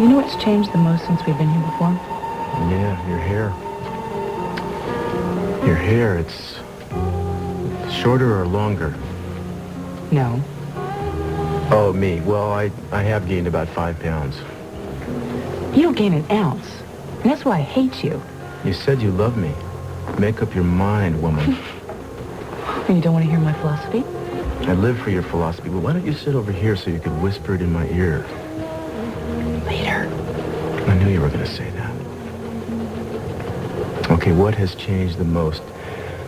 You know what's changed the most since we've been here before? Yeah, your hair. Your hair, it's shorter or longer? No. Oh, me. Well, I have gained about 5 pounds. You don't gain an ounce. And that's why I hate you. You said you love me. Make up your mind, woman. And you don't want to hear my philosophy? I live for your philosophy, but why don't you sit over here so you can whisper it in my ear? Later. I knew you were going to say that. Okay, what has changed the most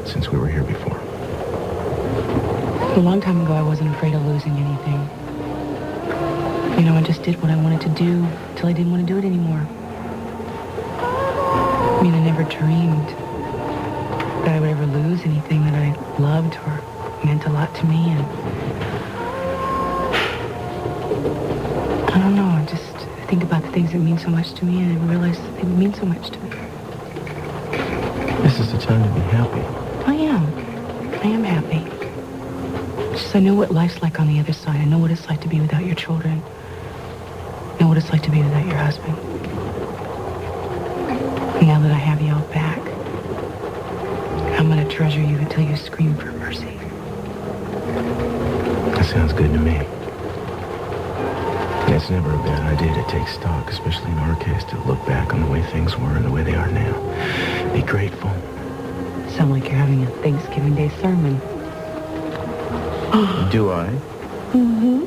since we were here before? A long time ago, I wasn't afraid of losing anything. You know, I just did what I wanted to do till I didn't want to do it anymore. I mean, I never dreamed that I would ever lose anything that I loved or meant a lot to me, and I don't know, I think about the things that mean so much to me, and I realize they mean so much to me. This is the time to be happy. I am happy. It's just I know what life's like on the other side. I know what it's like to be without your children. I know what it's like to be without your husband. And now that I have you all back, I'm going to treasure you until you scream for mercy. That sounds good to me. It's never a bad idea to take stock, especially in our case, to look back on the way things were and the way they are now. Be grateful. Sound like you're having a Thanksgiving Day sermon. Do I? Mm-hmm.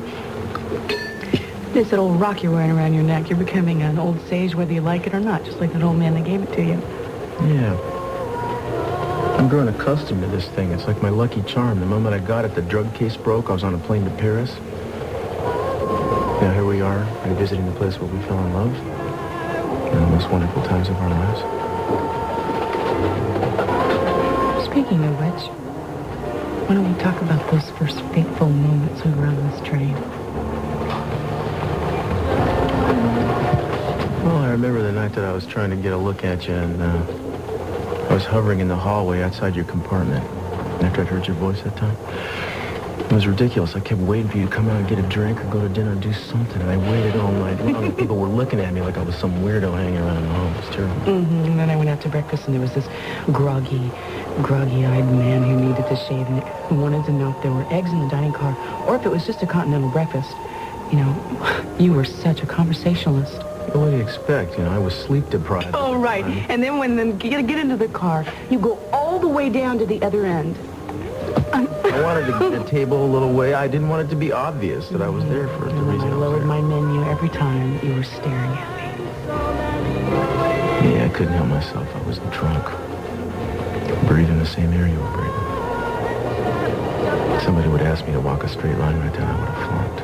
It's that old rock you're wearing around your neck. You're becoming an old sage whether you like it or not, just like that old man that gave it to you. Yeah. I'm growing accustomed to this thing. It's like my lucky charm. The moment I got it, the drug case broke. I was on a plane to Paris. Now here we are, revisiting the place where we fell in love. And the most wonderful times of our lives. Speaking of which, why don't we talk about those first fateful moments we were on this train? Well, I remember the night that I was trying to get a look at you, and I was hovering in the hallway outside your compartment after I'd heard your voice that time. It was ridiculous. I kept waiting for you to come out and get a drink or go to dinner and do something, and I waited all night long, and people were looking at me like I was some weirdo hanging around the home. It was terrible. Mm-hmm. And then I went out to breakfast, and there was this groggy-eyed man who needed to shave and who wanted to know if there were eggs in the dining car or if it was just a continental breakfast. You know, you were such a conversationalist. What do you expect? You know, I was sleep deprived. Oh, right. And then when you get into the car, you go all the way down to the other end. I wanted to get a table a little way. I didn't want it to be obvious that I was there for the reason I lowered my menu every time you were staring at me. Yeah, I couldn't help myself. I was drunk. Breathing the same air you were breathing. Somebody would ask me to walk a straight line right down, I would have flunked.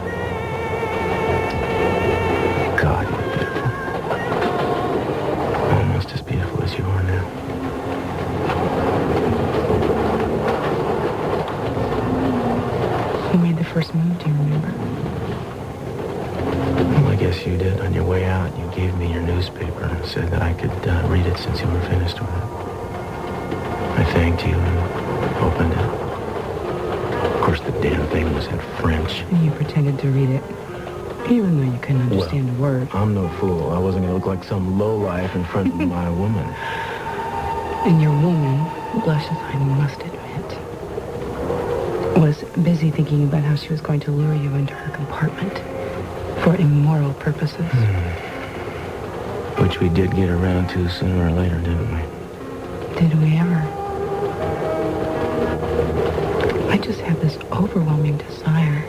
God, you're beautiful. Almost as beautiful as you are now. Who made the first move, do you remember? Well, I guess you did. On your way out, you gave me your newspaper and said that I could read it since you were finished with it. I thanked you and opened it. Of course, the damn thing was in French. And you pretended to read it, even though you couldn't understand a word. I'm no fool. I wasn't going to look like some lowlife in front of my woman. And your woman, blushes I must admit, was busy thinking about how she was going to lure you into her compartment for immoral purposes. Which we did get around to sooner or later, didn't we? Did we ever? I just have this overwhelming desire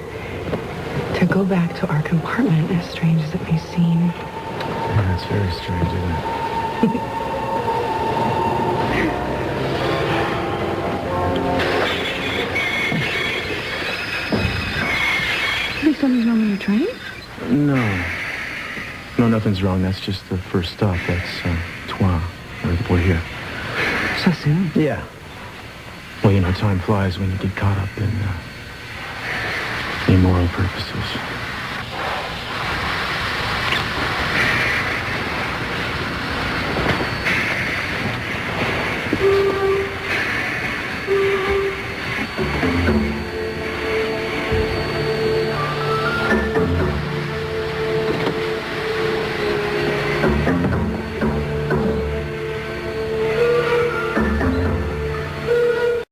to go back to our compartment, as strange as it may seem. Yeah, that's very strange, isn't it? Think something's wrong with your train? No. No, nothing's wrong. That's just the first stop. That's, Trois. We're here. So soon? Yeah. Well, you know, time flies when you get caught up in, immoral purposes.